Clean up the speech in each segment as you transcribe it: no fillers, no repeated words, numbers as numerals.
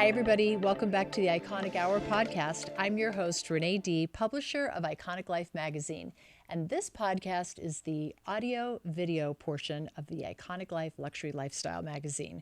Hi, everybody. Welcome back to the Iconic Hour podcast. I'm your host, Renee D., publisher of Iconic Life magazine. And this podcast is the audio-video portion of the Iconic Life Luxury Lifestyle magazine.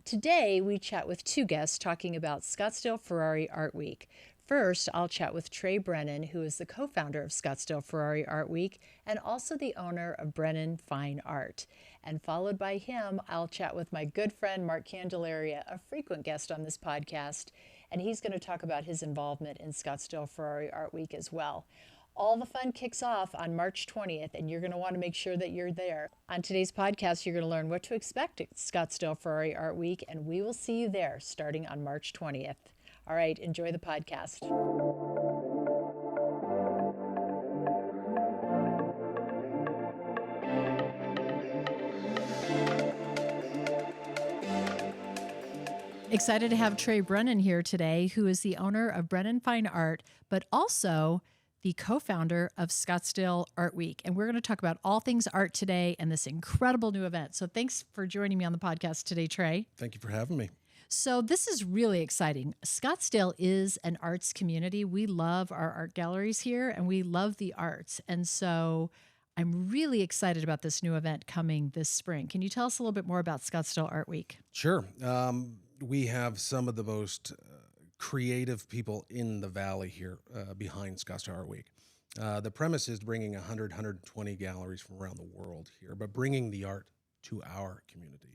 Today, we chat with two guests talking about Scottsdale Ferrari Art Week. First, I'll chat with Trey Brennen, who is the co-founder of Scottsdale Ferrari Art Week and also the owner of Brennen Fine Art. And followed by him, I'll chat with my good friend, Mark Candelaria, a frequent guest on this podcast, and he's going to talk about his involvement in Scottsdale Ferrari Art Week as well. All the fun kicks off on March 20th, and you're going to want to make sure that you're there. On today's podcast, you're going to learn what to expect at Scottsdale Ferrari Art Week, and we will see you there starting on March 20th. All right, enjoy the podcast. Excited to have Trey Brennen here today, who is the owner of Brennen Fine Art, but also the co-founder of Scottsdale Art Week. And we're going to talk about all things art today and this incredible new event. So thanks for joining me on the podcast today, Trey. Thank you for having me. So this is really exciting. Scottsdale is an arts community. We love our art galleries here and we love the arts. And so I'm really excited about this new event coming this spring. Can you tell us a little bit more about Scottsdale Art Week? Sure. We have some of the most creative people in the valley here behind Scottsdale Art Week. The premise is bringing 120 galleries from around the world here, but bringing the art to our community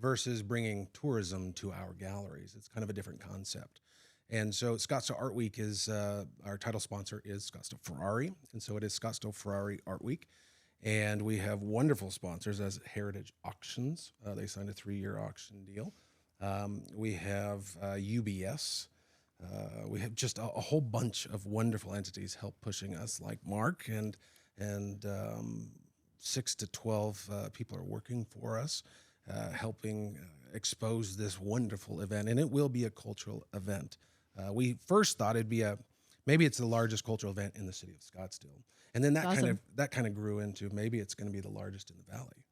versus bringing tourism to our galleries. It's kind of a different concept. And so Scottsdale Art Week is, our title sponsor is Scottsdale Ferrari. And so it is Scottsdale Ferrari Art Week. And we have wonderful sponsors as Heritage Auctions. They signed a 3-year auction deal. We have UBS. We have just a whole bunch of wonderful entities help pushing us, like Mark, and 6 to 12 people are working for us, helping expose this wonderful event. And it will be a cultural event. We first thought it'd be maybe it's the largest cultural event in the city of Scottsdale. And then that kind of grew into maybe it's going to be the largest in the valley.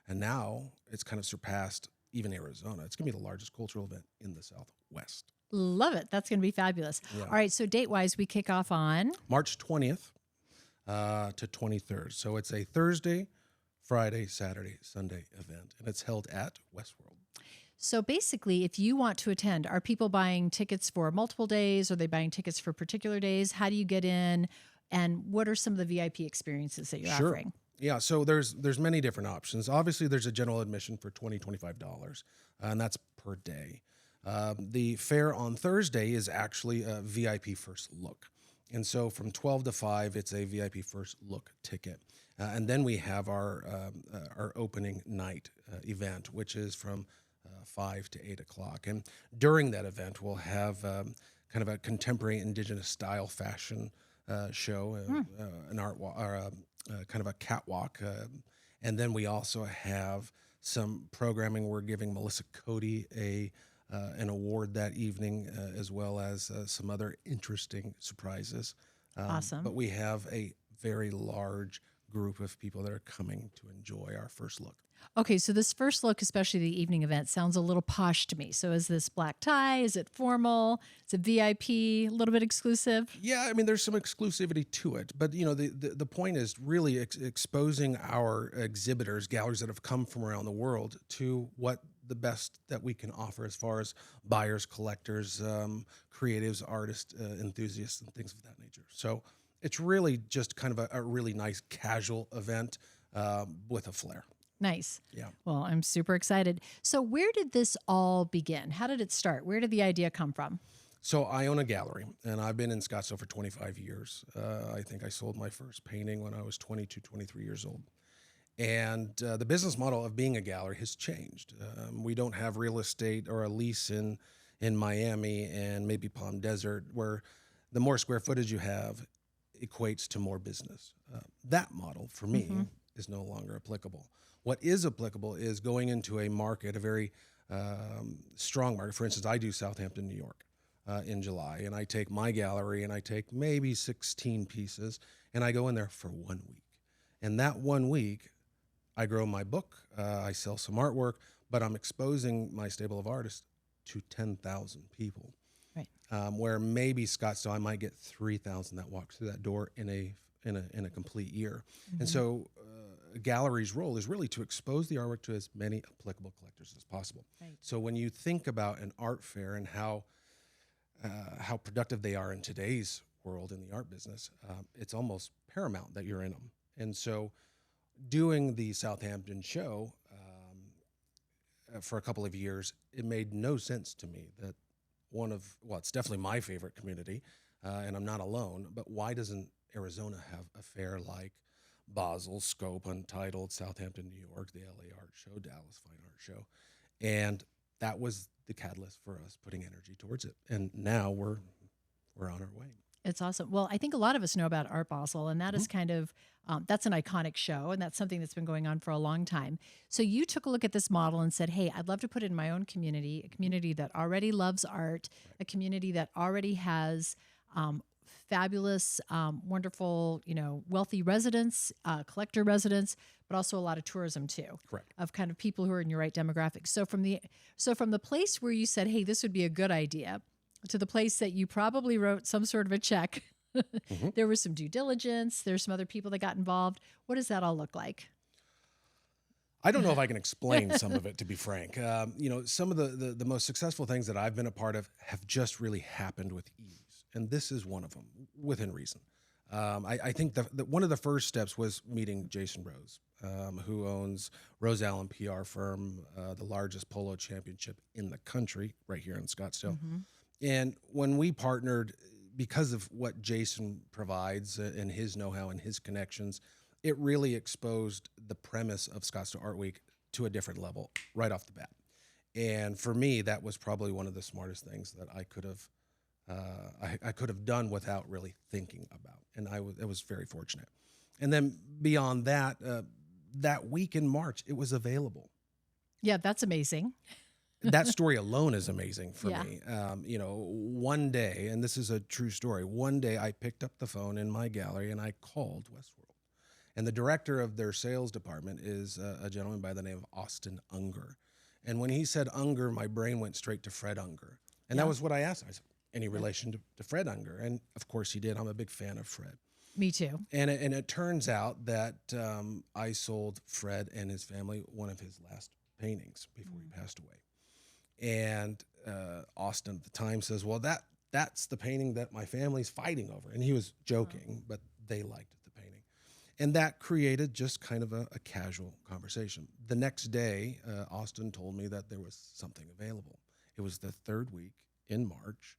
And now it's kind of surpassed even Arizona. It's going to be the largest cultural event in the Southwest. Love it. That's going to be fabulous. Yeah. All right. So date-wise, we kick off on March 20th to 23rd. So it's a Thursday, Friday, Saturday, Sunday event, and it's held at Westward. So basically, if you want to attend, are people buying tickets for multiple days? Are they buying tickets for particular days? How do you get in? And what are some of the VIP experiences that you're offering? Yeah, so there's many different options. Obviously, there's a general admission for $25, and that's per day. The fare on Thursday is actually a VIP first look. And so from 12 to 5, it's a VIP first look ticket. And then we have our opening night event, which is from 5 to 8 o'clock. And during that event, we'll have kind of a contemporary indigenous style fashion show, an art kind of a catwalk. And then we also have some programming. We're giving Melissa Cody an award that evening, as well as some other interesting surprises. Awesome. But we have a very large group of people that are coming to enjoy our first look. Okay, so this first look, especially the evening event, sounds a little posh to me. So is this black tie? Is it formal? Is it VIP? A little bit exclusive? Yeah, I mean, there's some exclusivity to it. But, you know, the point is really exposing our exhibitors, galleries that have come from around the world, to what the best that we can offer as far as buyers, collectors, creatives, artists, enthusiasts, and things of that nature. So it's really just kind of a really nice casual event with a flair. Nice. Yeah. Well, I'm super excited. So where did this all begin? How did it start? Where did the idea come from? So I own a gallery, and I've been in Scottsdale for 25 years. I think I sold my first painting when I was 22, 23 years old. And the business model of being a gallery has changed. We don't have real estate or a lease in Miami and maybe Palm Desert, where the more square footage you have equates to more business. That model, for me, is no longer applicable. What is applicable is going into a market, a very strong market. For instance, I do Southampton, New York in July, and I take my gallery and I take maybe 16 pieces, and I go in there for 1 week. And that 1 week, I grow my book, I sell some artwork, but I'm exposing my stable of artists to 10,000 people. Right. Where maybe Scottsdale, I might get 3,000 that walk through that door in a complete year. And so a gallery's role is really to expose the artwork to as many applicable collectors as possible. Right. So when you think about an art fair and how productive they are in today's world in the art business, it's almost paramount that you're in them. And so doing the Southampton show for a couple of years, it made no sense to me that it's definitely my favorite community, and I'm not alone, but why doesn't Arizona have a fair like Basel, Scope, Untitled, Southampton, New York, the LA Art Show, Dallas Fine Art Show? And that was the catalyst for us putting energy towards it. And now we're on our way. It's awesome. Well, I think a lot of us know about Art Basel, and that is kind of, that's an iconic show, and that's something that's been going on for a long time. So you took a look at this model and said, hey, I'd love to put it in my own community, a community that already loves art, a community that already has fabulous, wonderful, wealthy residents, collector residents, but also a lot of tourism too. Correct. Of kind of people who are in your right demographics. So from the place where you said, hey, this would be a good idea, to the place that you probably wrote some sort of a check. There was some due diligence. There's some other people that got involved. What does that all look like? I don't know if I can explain some of it, to be frank. Some of the most successful things that I've been a part of have just really happened with ease. And this is one of them, within reason. I think that one of the first steps was meeting Jason Rose, who owns Rose Allen PR firm, the largest polo championship in the country, right here in Scottsdale. And when we partnered, because of what Jason provides and his know-how and his connections, it really exposed the premise of Scottsdale Art Week to a different level right off the bat. And for me, that was probably one of the smartest things that I could have done without really thinking about. And I was very fortunate. And then beyond that, that week in March, it was available. Yeah, that's amazing. That story alone is amazing for Yeah. me. One day, and this is a true story, one day I picked up the phone in my gallery and I called Westward. And the director of their sales department is a gentleman by the name of Austin Unger. And when he said Unger, my brain went straight to Fred Unger. And that was what I asked him. I said, any relation to Fred Unger? And of course he did. I'm a big fan of Fred. Me too. And it turns out that I sold Fred and his family one of his last paintings before he passed away. And Austin at the time says, well, that's the painting that my family's fighting over. And he was joking, but they liked the painting. And that created just kind of a casual conversation. The next day, Austin told me that there was something available. It was the third week in March,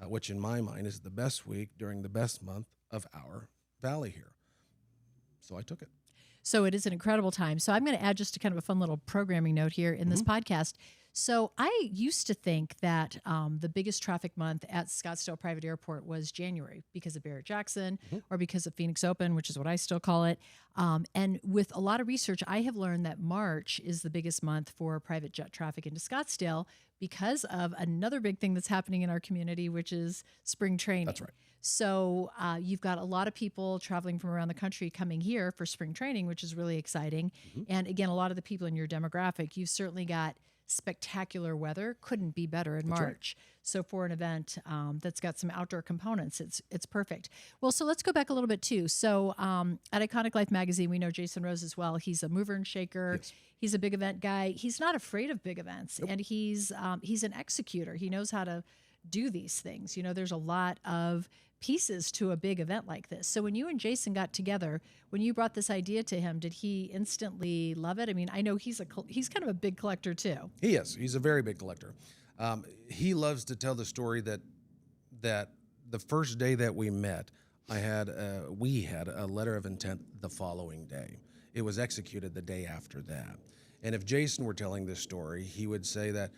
which in my mind is the best week during the best month of our valley here. So I took it. So it is an incredible time. So I'm going to add just a kind of a fun little programming note here in this podcast. So I used to think that the biggest traffic month at Scottsdale Private Airport was January because of Barrett Jackson or because of Phoenix Open, which is what I still call it. And with a lot of research, I have learned that March is the biggest month for private jet traffic into Scottsdale because of another big thing that's happening in our community, which is spring training. That's right. So you've got a lot of people traveling from around the country coming here for spring training, which is really exciting. And again, a lot of the people in your demographic, you've certainly got spectacular weather. Couldn't be better in March. Right. So for an event that's got some outdoor components, it's perfect. Well, so let's go back a little bit too. So at Iconic Life magazine, we know Jason Rose as well. He's a mover and shaker. Yes. He's a big event guy. He's not afraid of big events, and he's an executor. He knows how to do these things. There's a lot of pieces to a big event like this. So when you and Jason got together, when you brought this idea to him, did he instantly love it? I mean, I know he's kind of a big collector too. He is. He's a very big collector. He loves to tell the story that the first day that we met, we had a letter of intent the following day. It was executed the day after that. And if Jason were telling this story, he would say that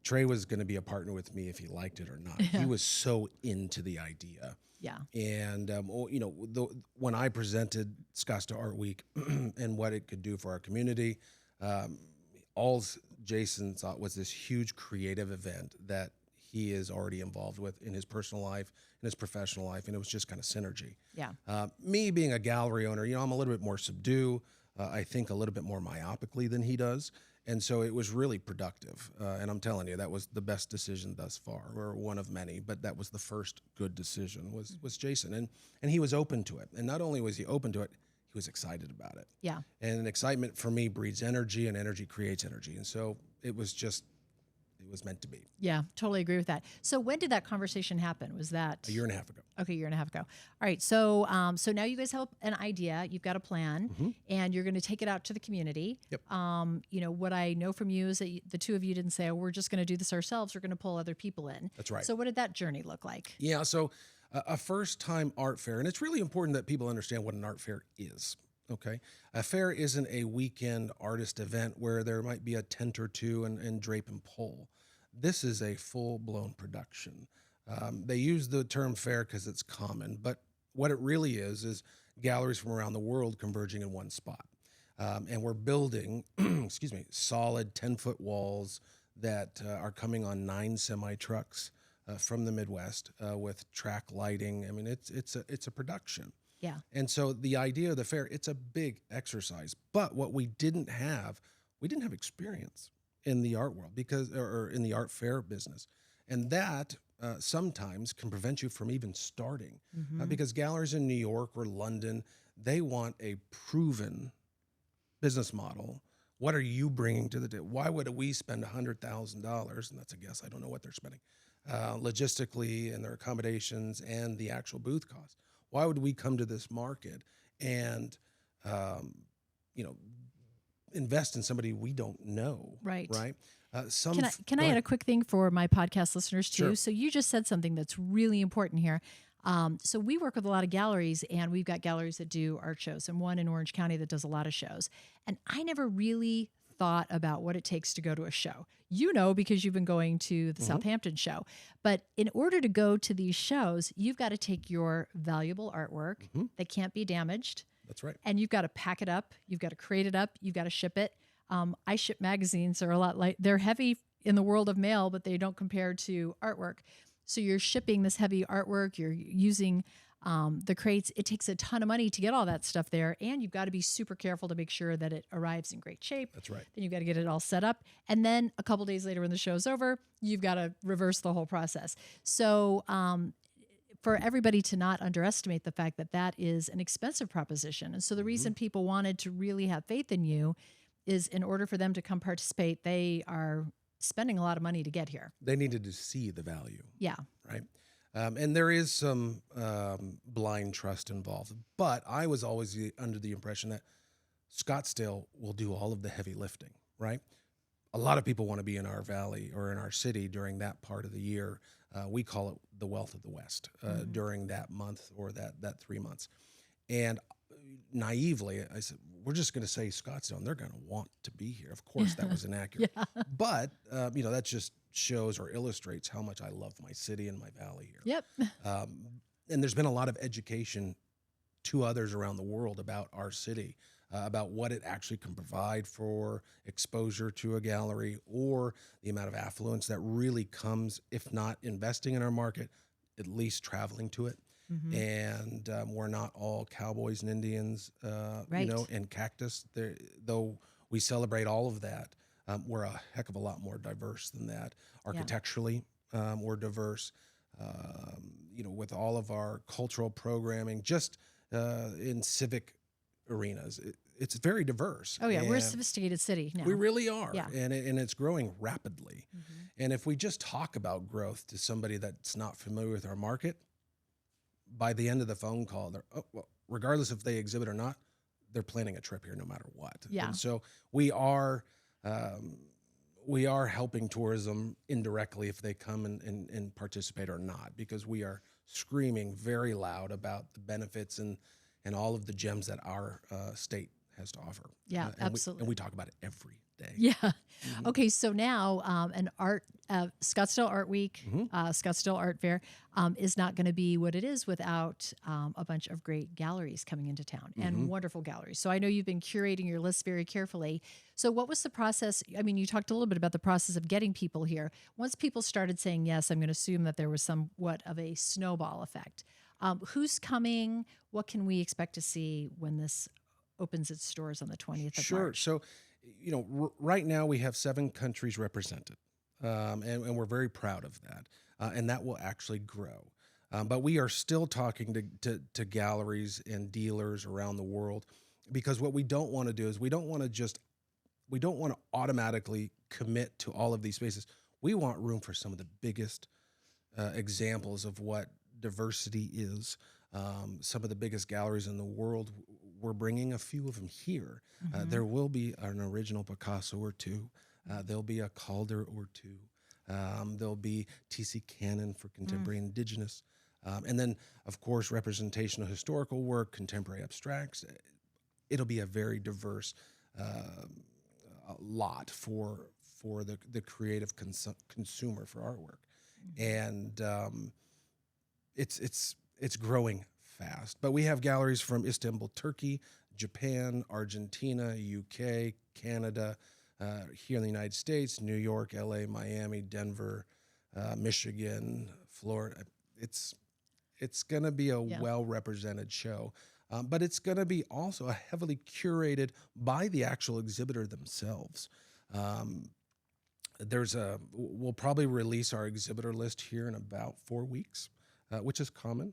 Trey was going to be a partner with me if he liked it or not. He was so into the idea. Yeah. And, when I presented Scottsdale Art Week and what it could do for our community, all Jason thought was this huge creative event that he is already involved with in his personal life, in his professional life, and it was just kind of synergy. Yeah. Me being a gallery owner, I'm a little bit more subdued. I think a little bit more myopically than he does. And so it was really productive. And I'm telling you, that was the best decision thus far, or one of many, but that was the first good decision was Jason. And he was open to it. And not only was he open to it, he was excited about it. Yeah. And excitement for me breeds energy, and energy creates energy. And so it was meant to be. Yeah, totally agree with that. So when did that conversation happen? Was that A year and a half ago. Okay, a year and a half ago. All right. So so now you guys have an idea, you've got a plan, and you're going to take it out to the community. Yep. What I know from you is that the two of you didn't say, oh, we're just going to do this ourselves. We're going to pull other people in. That's right. So what did that journey look like? Yeah, so a first-time art fair, and it's really important that people understand what an art fair is. Okay, a fair isn't a weekend artist event where there might be a tent or two and drape and pole. This is a full-blown production. They use the term fair because it's common, but what it really is galleries from around the world converging in one spot. And we're building, solid 10-foot walls that are coming on 9 semi-trucks from the Midwest with track lighting. I mean, it's a production. Yeah. And so the idea of the fair, it's a big exercise. But what we didn't have experience in the art world or in the art fair business. And that sometimes can prevent you from even starting because galleries in New York or London, they want a proven business model. What are you bringing to the table? Why would we spend $100,000? And that's a guess. I don't know what they're spending logistically and their accommodations and the actual booth cost. Why would we come to this market and, invest in somebody we don't know? Right. Right. Can I add a quick thing for my podcast listeners too? Sure. So you just said something that's really important here. So we work with a lot of galleries, and we've got galleries that do art shows, and one in Orange County that does a lot of shows. And I never really thought about what it takes to go to a show. You know, because you've been going to the Southampton show. But in order to go to these shows, you've got to take your valuable artwork that can't be damaged. That's right. And you've got to pack it up. You've got to crate it up. You've got to ship it. I ship magazines. They're a lot they're heavy in the world of mail, but they don't compare to artwork. So you're shipping this heavy artwork. You're using the crates. It takes a ton of money to get all that stuff there. And you've got to be super careful to make sure that it arrives in great shape. That's right. Then you've got to get it all set up. And then a couple days later when the show's over, you've got to reverse the whole process. So for everybody to not underestimate the fact that that is an expensive proposition. And so the reason people wanted to really have faith in you is in order for them to come participate, they are spending a lot of money to get here. They needed to see the value. Yeah. Right. And there is some blind trust involved. But I was always under the impression that Scottsdale will do all of the heavy lifting, right? A lot of people want to be in our valley or in our city during that part of the year. We call it the wealth of the West during that month or that 3 months. And naively, I said, we're just going to say Scottsdale, and they're going to want to be here. Of course, that was inaccurate. But, that just shows or illustrates how much I love my city and my valley here. Yep. And there's been a lot of education to others around the world about our city, about what it actually can provide for exposure to a gallery or the amount of affluence that really comes, if not investing in our market, at least traveling to it. And we're not all cowboys and Indians, Right. And cactus. Though we celebrate all of that, we're a heck of a lot more diverse than that. Architecturally, we're diverse. With all of our cultural programming, just in civic arenas, it's very diverse. Oh yeah, we're a sophisticated city now. We really are, Yeah. and it's growing rapidly. And if we just talk about growth to somebody that's not familiar with our market, by the end of the phone call, regardless if they exhibit or not, they're planning a trip here no matter what. Yeah. And so we are helping tourism indirectly if they come and participate or not, because we are screaming very loud about the benefits and all of the gems that our state has to offer. Yeah, absolutely. And we talk about it every day. Yeah. Okay. So now, Scottsdale Art Week, Scottsdale Art Fair, is not going to be what it is without a bunch of great galleries coming into town and wonderful galleries. So I know you've been curating your list very carefully. So what was the process? I mean, you talked a little bit about the process of getting people here. Once people started saying yes, I'm going to assume that there was somewhat of a snowball effect. Who's coming? What can we expect to see when this opens its doors on the 20th of Sure. March. So, right now we have 7 countries represented, and we're very proud of that, and that will actually grow. But we are still talking to galleries and dealers around the world, because what we don't want to do is we don't want to automatically commit to all of these spaces. We want room for some of the biggest examples of what diversity is. Some of the biggest galleries in the world. We're bringing a few of them here. There will be an original Picasso or two. There'll be a Calder or two. There'll be T.C. Cannon for contemporary indigenous. And then, of course, representation of historical work, contemporary abstracts. It'll be a very diverse lot for the creative consumer for artwork. And it's growing fast. But we have galleries from Istanbul, Turkey, Japan, Argentina, UK, Canada, here in the United States, New York, LA, Miami, Denver, Michigan, Florida. It's going to be a well-represented show, but it's going to be also a heavily curated by the actual exhibitor themselves. We'll probably release our exhibitor list here in about 4 weeks, which is common.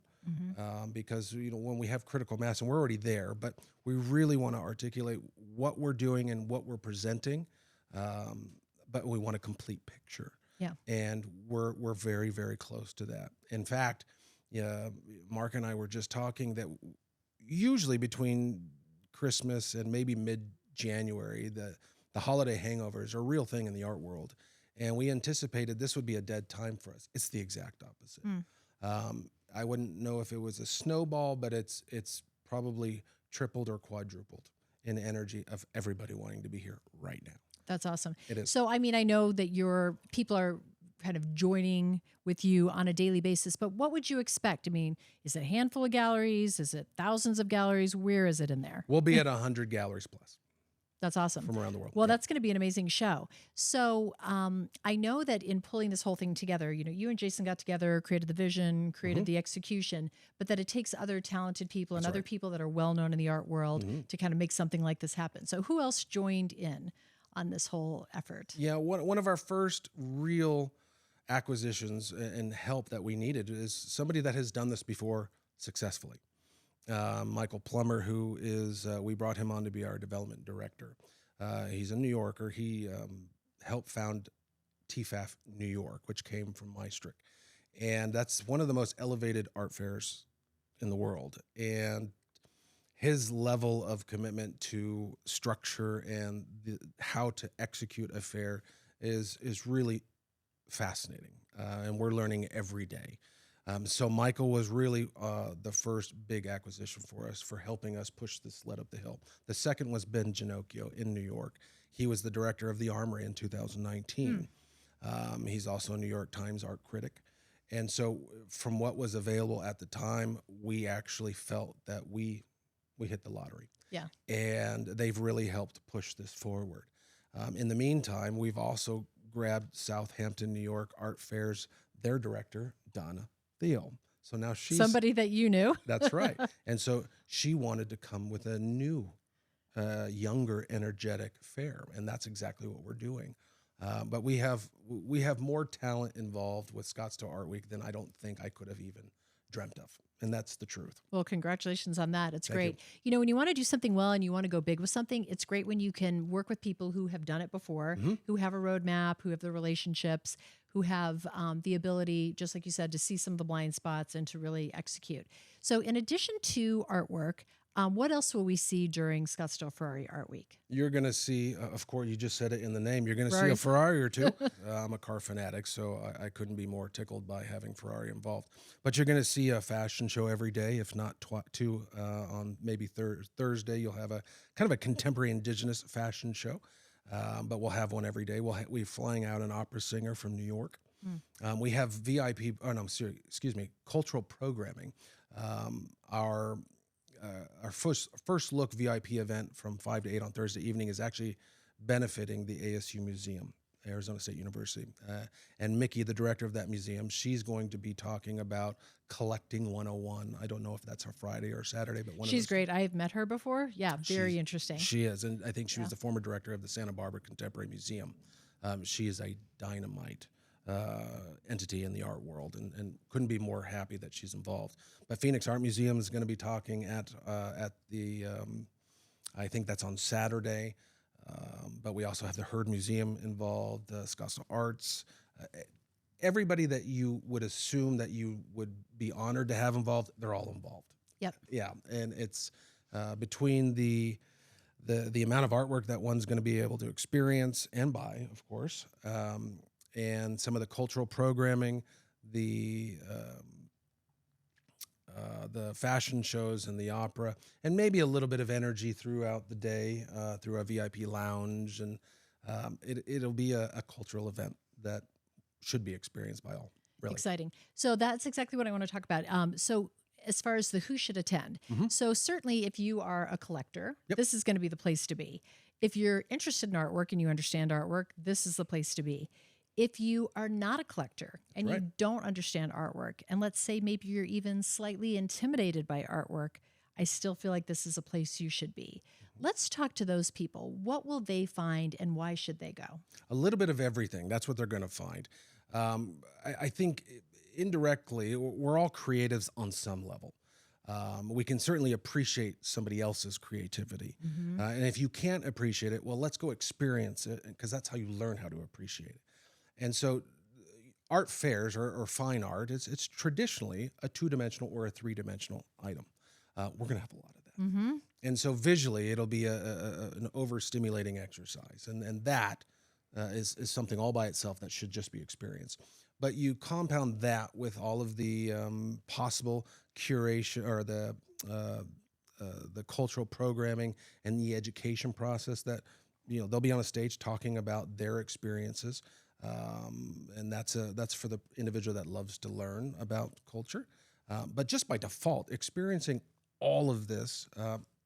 Because when we have critical mass, and we're already there, but we really want to articulate what we're doing and what we're presenting, but we want a complete picture. Yeah, and we're very, very close to that. In fact, Mark and I were just talking that usually between Christmas and maybe mid-January, the holiday hangovers are a real thing in the art world, and we anticipated this would be a dead time for us. It's the exact opposite. I wouldn't know if it was a snowball, but it's probably tripled or quadrupled in energy of everybody wanting to be here right now. That's awesome. It is. So, I mean, I know that your people are kind of joining with you on a daily basis, but what would you expect? I mean, is it a handful of galleries? Is it thousands of galleries? Where is it in there? We'll be at 100 galleries plus. That's awesome. From around the world. Well, that's going to be an amazing show. So I know that in pulling this whole thing together, you and Jason got together, created the vision, created the execution, but that it takes other talented people and other people that are well-known in the art world to kind of make something like this happen. So who else joined in on this whole effort? Yeah, one of our first real acquisitions and help that we needed is somebody that has done this before successfully. Michael Plummer, who is, we brought him on to be our development director. He's a New Yorker. He helped found TFAF New York, which came from Maastricht. And that's one of the most elevated art fairs in the world. And his level of commitment to structure and how to execute a fair is really fascinating. And we're learning every day. So Michael was really the first big acquisition for us for helping us push this sled up the hill. The second was Ben Ginocchio in New York. He was the director of the Armory in 2019. He's also a New York Times art critic. And so from what was available at the time, we actually felt that we hit the lottery. Yeah. And they've really helped push this forward. In the meantime, we've also grabbed Southampton, New York Art Fair's, their director, Donna Thiel. So now she's somebody that you knew. That's right. And so she wanted to come with a new, younger, energetic fair, and that's exactly what we're doing. But we have more talent involved with Scottsdale Art Week than I don't think I could have even dreamt of, and that's the truth. Well, congratulations on that. It's Thank great. You. When you want to do something well and you want to go big with something, it's great when you can work with people who have done it before, who have a roadmap, who have the relationships, who have the ability, just like you said, to see some of the blind spots and to really execute. So in addition to artwork, what else will we see during Scottsdale Ferrari Art Week? You're going to see, of course, you just said it in the name, you're going to see a Ferrari or two. I'm a car fanatic, so I couldn't be more tickled by having Ferrari involved. But you're going to see a fashion show every day, if not two. On maybe Thursday, you'll have a kind of a contemporary indigenous fashion show. But we'll have one every day. We're flying out an opera singer from New York. We have cultural programming. Our first look VIP event from 5 to 8 on Thursday evening is actually benefiting the ASU Museum. Arizona State University. And Mickey, the director of that museum, she's going to be talking about Collecting 101. I don't know if that's a Friday or Saturday, but she's great. I've met her before. Yeah, very interesting. She is, and I think she was the former director of the Santa Barbara Contemporary Museum. She is a dynamite entity in the art world, and couldn't be more happy that she's involved. But Phoenix Art Museum is going to be talking at the, I think that's on Saturday. But we also have the Heard Museum involved, Scottsdale Arts. Everybody that you would assume that you would be honored to have involved, they're all involved. Yep. Yeah, and it's between the amount of artwork that one's going to be able to experience and buy, of course, and some of the cultural programming, the fashion shows and the opera, and maybe a little bit of energy throughout the day through a VIP lounge, and it'll be a cultural event that should be experienced by all. Really exciting. So that's exactly what I want to talk about. So as far as the who should attend, so certainly if you are a collector, this is going to be the place to be. If you're interested in artwork and you understand artwork, this is the place to be. If you are not a collector and you don't understand artwork, and let's say maybe you're even slightly intimidated by artwork, I still feel like this is a place you should be. Let's talk to those people. What will they find and why should they go? A little bit of everything. That's what they're going to find. I think indirectly, we're all creatives on some level. We can certainly appreciate somebody else's creativity. And if you can't appreciate it, well, let's go experience it, because that's how you learn how to appreciate it. And so art fairs or fine art, it's traditionally a two-dimensional or a three-dimensional item. We're going to have a lot of that. And so visually, it'll be an overstimulating exercise. And that is something all by itself that should just be experienced. But you compound that with all of the possible curation or the cultural programming and the education process that, they'll be on a stage talking about their experiences. And that's for the individual that loves to learn about culture. But just by default, experiencing all of this,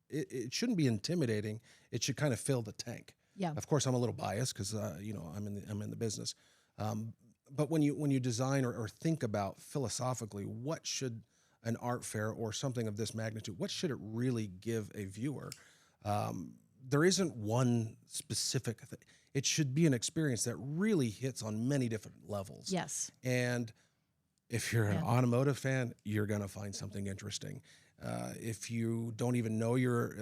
it shouldn't be intimidating. It should kind of fill the tank. Yeah. Of course, I'm a little biased because I'm in the business. But when you design or think about philosophically, what should an art fair or something of this magnitude, what should it really give a viewer? There isn't one specific thing. It should be an experience that really hits on many different levels. Yes. And if you're an automotive fan, you're going to find something interesting. If you don't even know you're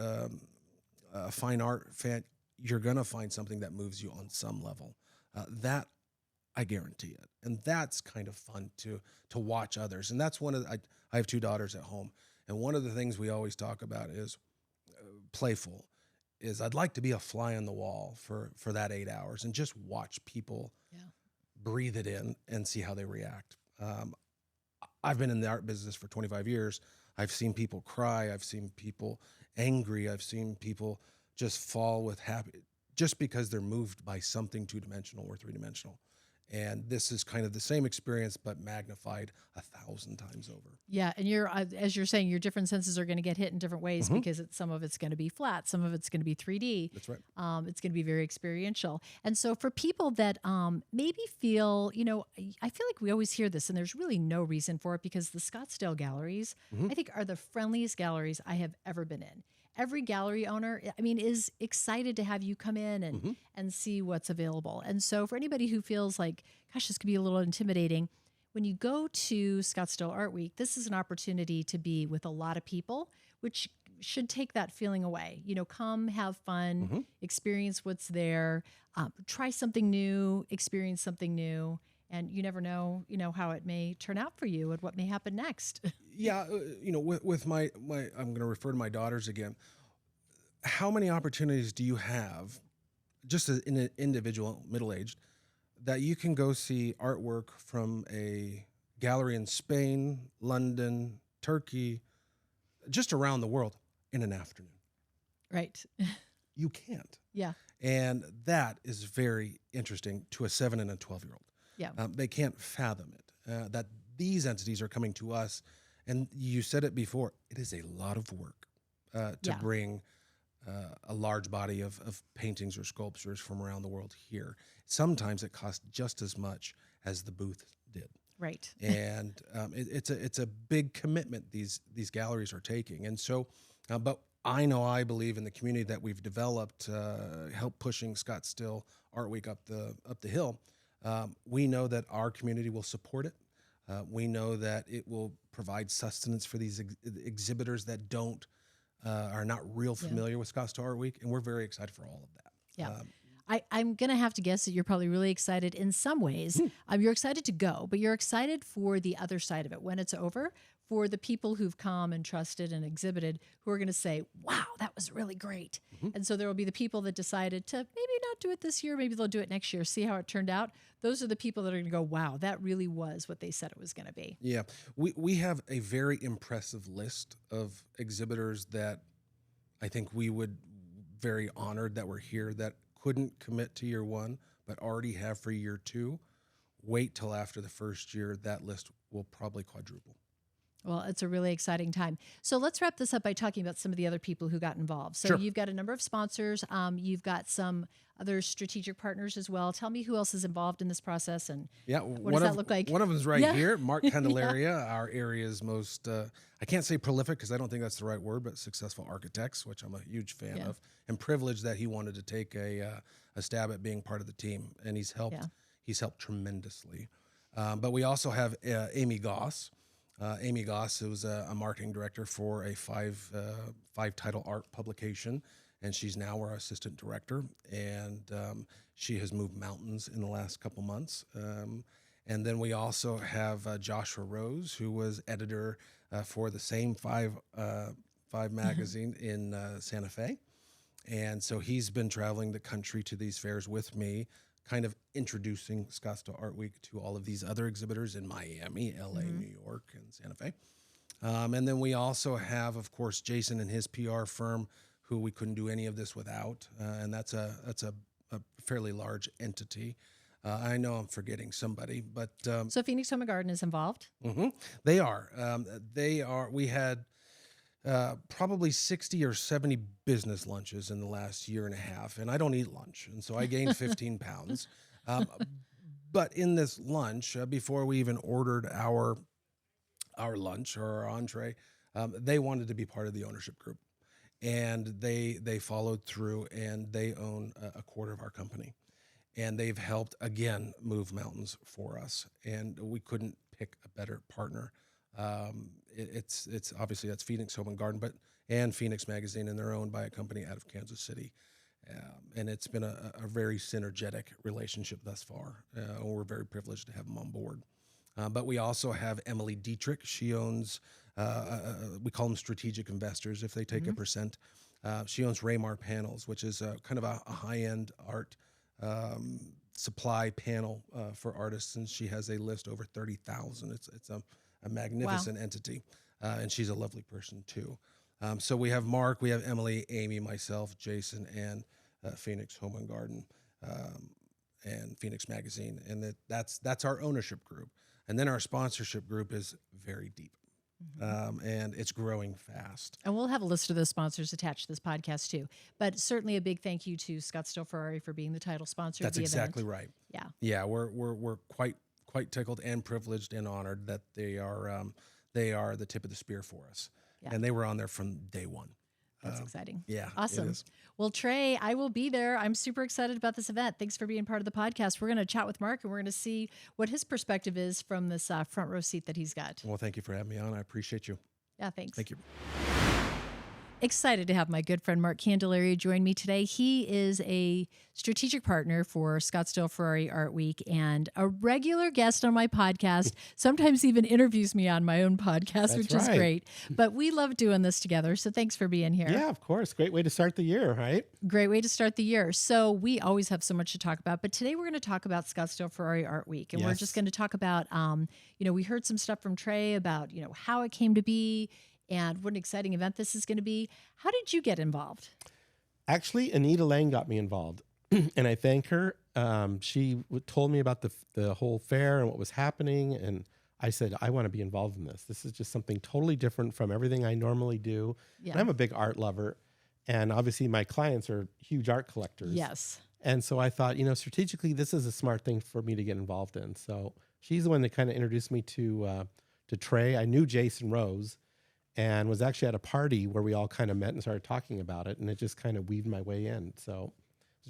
a fine art fan, you're going to find something that moves you on some level. That I guarantee it. And that's kind of fun to watch others. And that's I have two daughters at home. And one of the things we always talk about is playful. I'd like to be a fly on the wall for that 8 hours and just watch people breathe it in and see how they react. I've been in the art business for 25 years. I've seen people cry. I've seen people angry. I've seen people just fall with happy just because they're moved by something two-dimensional or three-dimensional. And this is kind of the same experience, but magnified 1,000 times over. Yeah, and as you're saying, your different senses are going to get hit in different ways because some of it's going to be flat, some of it's going to be 3D. That's right. It's going to be very experiential. And so for people that maybe feel, I feel like we always hear this, and there's really no reason for it because the Scottsdale galleries, I think, are the friendliest galleries I have ever been in. Every gallery owner, is excited to have you come in and see what's available. And so for anybody who feels like, gosh, this could be a little intimidating, when you go to Scottsdale Art Week, this is an opportunity to be with a lot of people, which should take that feeling away. Come, have fun, experience what's there, try something new, experience something new. And you never know, how it may turn out for you and what may happen next. Yeah, with my I'm going to refer to my daughters again. How many opportunities do you have, just as an individual, middle-aged, that you can go see artwork from a gallery in Spain, London, Turkey, just around the world in an afternoon? Right. You can't. Yeah. And that is very interesting to a 7 and a 12-year-old. Yeah. They can't fathom it, that these entities are coming to us. And you said it before, it is a lot of work to bring a large body of paintings or sculptures from around the world here. Sometimes it costs just as much as the booth did. Right. And it's a big commitment these galleries are taking. And so, but I believe in the community that we've developed, help pushing Scottsdale Art Week up the hill. We know that our community will support it. We know that it will provide sustenance for these exhibitors that are not real familiar with Scottsdale Art Week, and we're very excited for all of that. Yeah. I'm going to have to guess that you're probably really excited in some ways. You're excited to go, but you're excited for the other side of it when it's over, for the people who've come and trusted and exhibited who are going to say, wow, that was really great. And so there will be the people that decided to maybe not do it this year, maybe they'll do it next year, see how it turned out. Those are the people that are going to go, wow, that really was what they said it was going to be. Yeah. We have a very impressive list of exhibitors that I think we would very honored that we're here that couldn't commit to year one, but already have for year two. Wait till after the first year. That list will probably quadruple. Well, it's a really exciting time. So let's wrap this up by talking about some of the other people who got involved. So You've got a number of sponsors. You've got some other strategic partners as well. Tell me who else is involved in this process and what does that look like? One of them is right here, Mark Candelaria, our area's most, I can't say prolific because I don't think that's the right word, but successful architects, which I'm a huge fan of, and privileged that he wanted to take a stab at being part of the team. And he's helped tremendously. But we also have Amy Goss. Amy Goss, who's a marketing director for a five title art publication, and she's now our assistant director. And she has moved mountains in the last couple months. And then we also have Joshua Rose, who was editor for the same five magazine in Santa Fe. And so he's been traveling the country to these fairs with me, kind of introducing Scottsdale Art Week to all of these other exhibitors in Miami, LA, New York, and Santa Fe. And then we also have, of course, Jason and his PR firm, who we couldn't do any of this without. And that's a fairly large entity. I know I'm forgetting somebody, but... so Phoenix Home and Garden is involved? They are. We had probably 60 or 70 business lunches in the last year and a half, and I don't eat lunch, and so I gained 15 pounds. But in this lunch, before we even ordered our lunch or our entree, they wanted to be part of the ownership group, and they followed through, and they own a quarter of our company, and they've helped again move mountains for us, and we couldn't pick a better partner. It's obviously that's Phoenix Home and Garden, and Phoenix Magazine, and they're owned by a company out of Kansas City. And it's been a very synergetic relationship thus far. We're very privileged to have them on board. But we also have Emily Dietrich. She owns, we call them strategic investors if they take a percent. She owns Raymar Panels, which is kind of a high-end art supply panel for artists, and she has a list over 30,000. It's a magnificent entity, and she's a lovely person too. So we have Mark, we have Emily, Amy, myself, Jason, and Phoenix Home and Garden, and Phoenix Magazine, and that's our ownership group. And then our sponsorship group is very deep, and it's growing fast. And we'll have a list of those sponsors attached to this podcast too. But certainly a big thank you to Scottsdale Ferrari for being the title sponsor of the event. That's exactly right. Yeah, we're quite tickled and privileged and honored that they are the tip of the spear for us. Yeah. And they were on there from day one. That's exciting. Yeah. Awesome. Well, Trey, I will be there. I'm super excited about this event. Thanks for being part of the podcast. We're going to chat with Mark, and we're going to see what his perspective is from this front row seat that he's got. Well, thank you for having me on. I appreciate you. Yeah, thanks. Thank you. Excited to have my good friend Mark Candelaria join me today. He is a strategic partner for Scottsdale Ferrari Art Week and a regular guest on my podcast, sometimes even interviews me on my own podcast, which is great. But we love doing this together, so thanks for being here. Yeah, of course. Great way to start the year, right? Great way to start the year. So we always have so much to talk about, but today we're going to talk about Scottsdale Ferrari Art Week, and we're just going to talk about, we heard some stuff from Trey about, how it came to be, and what an exciting event this is going to be. How did you get involved? Actually, Anita Lang got me involved, and I thank her. She told me about the whole fair and what was happening, and I said, I want to be involved in this. This is just something totally different from everything I normally do. Yeah. And I'm a big art lover, And obviously my clients are huge art collectors. Yes. And so I thought, strategically, this is a smart thing for me to get involved in. So she's the one that kind of introduced me to Trey. I knew Jason Rose and was actually at a party where we all kind of met and started talking about it. And it just kind of weaved my way in. So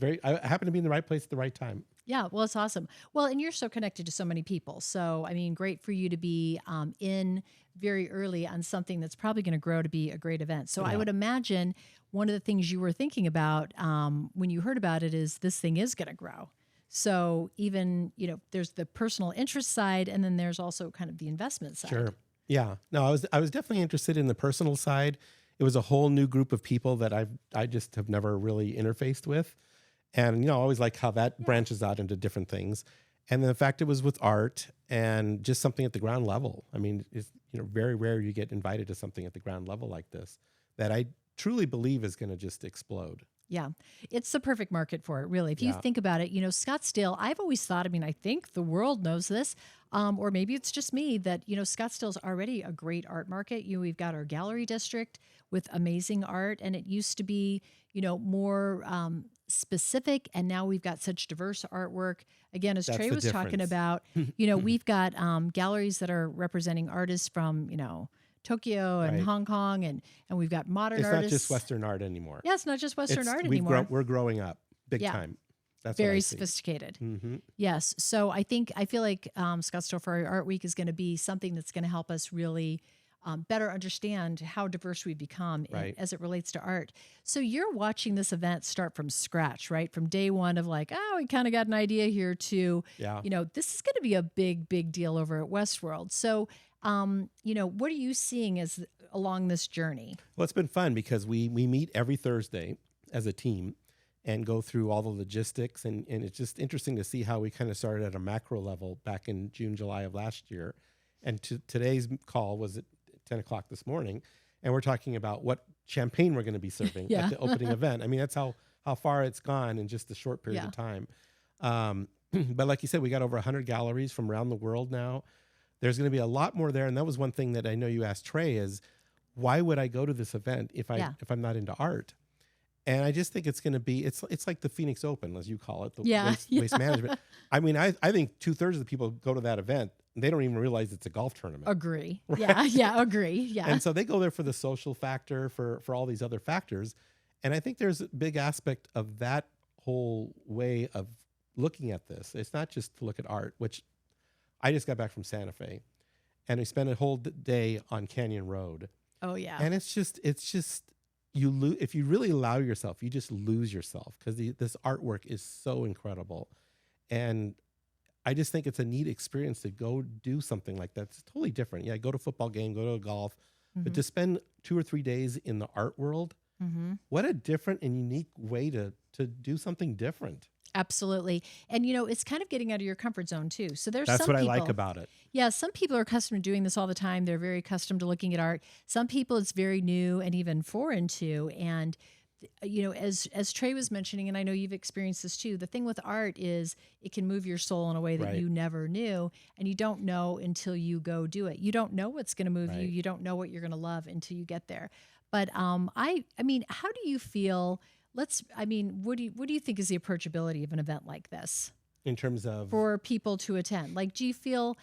I happened to be in the right place at the right time. Yeah, well, it's awesome. Well, and you're so connected to so many people. So, I mean, great for you to be in very early on something that's probably going to grow to be a great event. So I would imagine one of the things you were thinking about when you heard about it is this thing is going to grow. So even, there's the personal interest side, and then there's also kind of the investment side. Sure. Yeah. No, I was definitely interested in the personal side. It was a whole new group of people that I just have never really interfaced with. And, I always like how that branches out into different things. And the fact it was with art and just something at the ground level. I mean, it's, very rare you get invited to something at the ground level like this that I truly believe is going to just explode. Yeah, it's the perfect market for it, really. If you think about it, Scottsdale, I've always thought, I think the world knows this, or maybe it's just me, that, Scottsdale's already a great art market. We've got our gallery district with amazing art, and it used to be, more specific, and now we've got such diverse artwork. Again, as Trey was talking about, we've got galleries that are representing artists from, Tokyo and Hong Kong, and we've got modern artists. It's not just Western art anymore. Yeah, it's not just Western art anymore. We're growing up big time. That's very sophisticated. Mm-hmm. Yes. So I feel like Scottsdale Ferrari Art Week is going to be something that's going to help us really better understand how diverse we've become as it relates to art. So you're watching this event start from scratch, right? From day one of like, we kind of got an idea here to, this is going to be a big, big deal over at Westworld. So, what are you seeing as along this journey? Well, it's been fun because we meet every Thursday as a team and go through all the logistics. And it's just interesting to see how we kind of started at a macro level back in June, July of last year. And today's call was at 10 o'clock this morning. And we're talking about what champagne we're going to be serving at the opening event. I mean, that's how far it's gone in just a short period of time. But like you said, we got over 100 galleries from around the world now. There's going to be a lot more there. And that was one thing that I know you asked Trey is, why would I go to this event if I'm not into art? And I just think it's going to be, it's like the Phoenix Open, as you call it, the waste management. I mean, I think 2/3 of the people go to that event, and they don't even realize it's a golf tournament. Agree. Right? Yeah, agree. Yeah. And so they go there for the social factor, for all these other factors. And I think there's a big aspect of that whole way of looking at this. It's not just to look at art, which I just got back from Santa Fe, and we spent a whole day on Canyon Road. Oh yeah. And it's just if you really allow yourself, you just lose yourself because this artwork is so incredible. And I just think it's a neat experience to go do something like that. It's totally different. Yeah, go to a football game, go to a golf, but to spend 2 or 3 days in the art world, what a different and unique way to do something different. Absolutely. And, it's kind of getting out of your comfort zone too. So that's what I like about it. Yeah. Some people are accustomed to doing this all the time. They're very accustomed to looking at art. Some people it's very new and even foreign to. And, as Trey was mentioning, and I know you've experienced this too, the thing with art is it can move your soul in a way that you never knew. And you don't know until you go do it. You don't know what's going to move you. You don't know what you're going to love until you get there. But I mean, how do you feel? What do you think is the approachability of an event like this? In terms of for people to attend? Like, do you feel,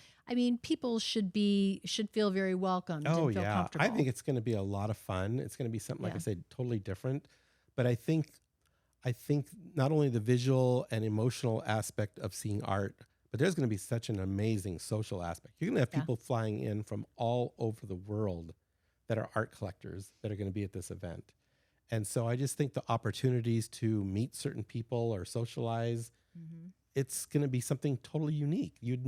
people should feel very welcomed and feel comfortable? I think it's going to be a lot of fun. It's going to be something, like I said, totally different. But I think not only the visual and emotional aspect of seeing art, but there's going to be such an amazing social aspect. You're going to have people flying in from all over the world that are art collectors that are going to be at this event. And so I just think the opportunities to meet certain people or socialize, it's going to be something totally unique. You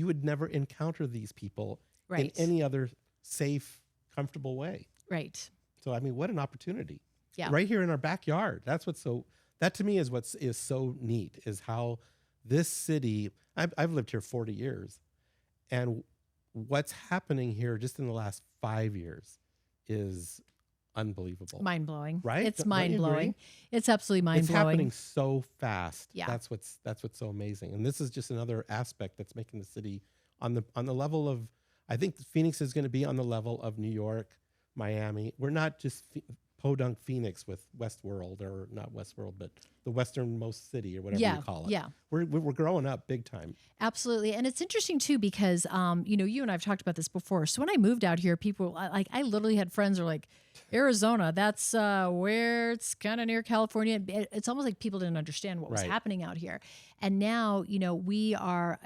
would never encounter these people in any other safe, comfortable way. Right. So, what an opportunity. Yeah. Right here in our backyard. That to me is what is so neat, is how this city, I've lived here 40 years, and what's happening here just in the last 5 years is unbelievable. Mind-blowing. Right? It's mind-blowing. It's absolutely mind-blowing. It's happening so fast. Yeah. That's what's so amazing. And this is just another aspect that's making the city on the level of, I think Phoenix is going to be on the level of New York, Miami. We're not just podunk Phoenix with Westworld, or not Westworld, but the westernmost city or whatever you call it. Yeah. We're growing up big time. Absolutely. And it's interesting too, because, you and I've talked about this before. So when I moved out here, I literally had friends who were like, Arizona, that's where it's kind of near California. It's almost like people didn't understand what was happening out here. And now, we are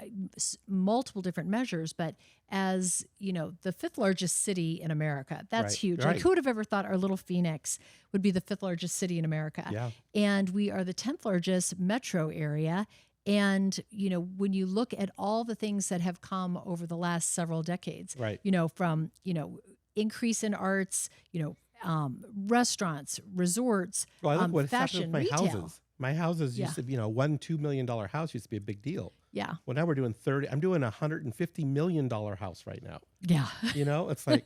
multiple different measures, but as, the fifth largest city in America, that's huge. Like, who would have ever thought our little Phoenix would be the fifth largest city in America? Yeah. And we are the 10th largest metro area. And, when you look at all the things that have come over the last several decades, from, increase in arts, restaurants, resorts, well, I look what fashion, happened with my retail. houses. My houses used to be, $1-2 million house used to be a big deal. Yeah. Well, now we're doing 30. I'm doing $150 million house right now. Yeah. It's like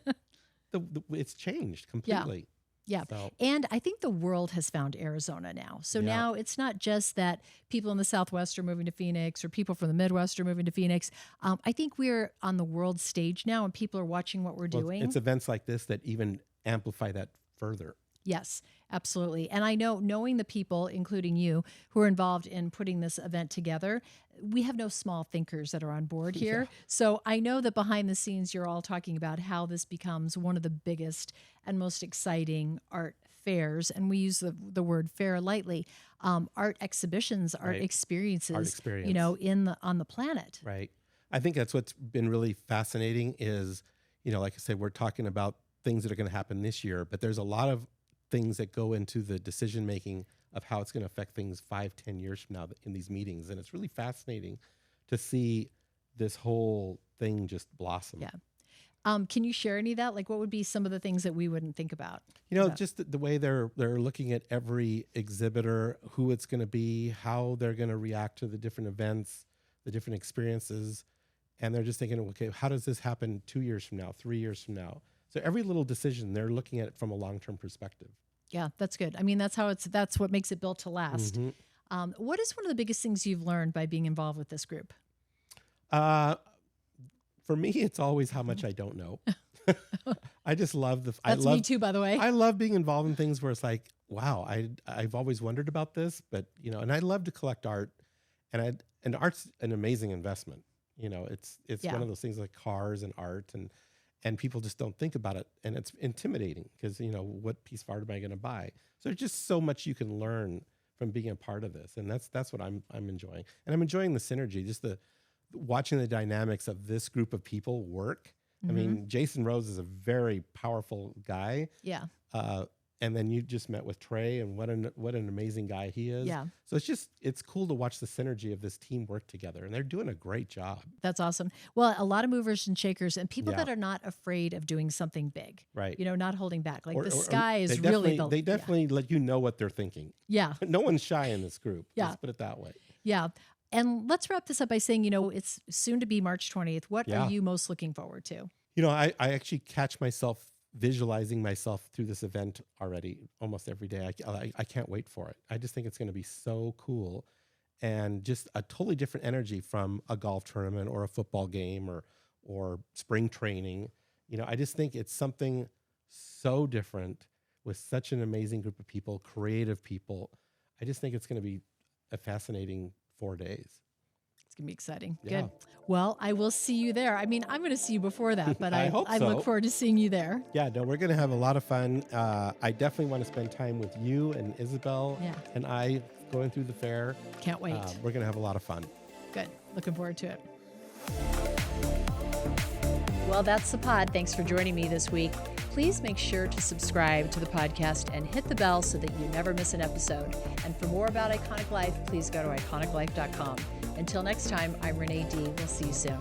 it's changed completely. Yeah. So. And I think the world has found Arizona now. So now it's not just that people in the Southwest are moving to Phoenix or people from the Midwest are moving to Phoenix. I think we're on the world stage now and people are watching what we're doing. It's events like this that even amplify that further. Yes, absolutely. And I know, knowing the people, including you, who are involved in putting this event together, we have no small thinkers that are on board here. Yeah. So I know that behind the scenes, you're all talking about how this becomes one of the biggest and most exciting art fairs. And we use the word fair lightly. Art exhibitions, art experiences, on the planet. Right. I think that's what's been really fascinating is, like I said, we're talking about things that are going to happen this year, but there's a lot of things that go into the decision making of how it's going to affect things 5-10 years from now in these meetings. And it's really fascinating to see this whole thing just blossom. Yeah. Can you share any of that? Like, what would be some of the things that we wouldn't think about? Just the way they're looking at every exhibitor, who it's going to be, how they're going to react to the different events, the different experiences. And they're just thinking, okay, how does this happen 2 years from now, 3 years from now? So every little decision, they're looking at it from a long-term perspective. Yeah, that's good. I mean, that's what makes it built to last. Mm-hmm. What is one of the biggest things you've learned by being involved with this group? For me, it's always how much I don't know. I just love me too, by the way. I love being involved in things where it's like, wow, I've always wondered about this, but and I love to collect art, and art's an amazing investment. It's one of those things like cars and art and people just don't think about it, and it's intimidating because what piece of art am I going to buy? So there's just so much you can learn from being a part of this, and that's what I'm enjoying, and I'm enjoying the synergy, just watching the dynamics of this group of people work. Mm-hmm. I mean, Jason Rose is a very powerful guy. Yeah. And then you just met with Trey, and what an amazing guy he is. Yeah. So it's cool to watch the synergy of this team work together, and they're doing a great job. That's awesome. Well, a lot of movers and shakers and people that are not afraid of doing something big. Right. Not holding back. Like the sky is really They definitely let you know what they're thinking. Yeah. No one's shy in this group. Yeah. Let's put it that way. Yeah. And let's wrap this up by saying, it's soon to be March 20th. What are you most looking forward to? I actually catch myself visualizing myself through this event already almost every day. I can't wait for it. I just think it's going to be so cool, and just a totally different energy from a golf tournament or a football game or spring training. I just think it's something so different with such an amazing group of people, creative people. I just think it's going to be a fascinating 4 days. It's going to be exciting. Yeah. Good. Well, I will see you there. I mean, I'm going to see you before that, but I hope so. look forward to seeing you there. Yeah, no, we're going to have a lot of fun. I definitely want to spend time with you and Isabel and I going through the fair. Can't wait. We're going to have a lot of fun. Good. Looking forward to it. Well, that's the pod. Thanks for joining me this week. Please make sure to subscribe to the podcast and hit the bell so that you never miss an episode. And for more about Iconic Life, please go to iconiclife.com. Until next time, I'm Renee D. We'll see you soon.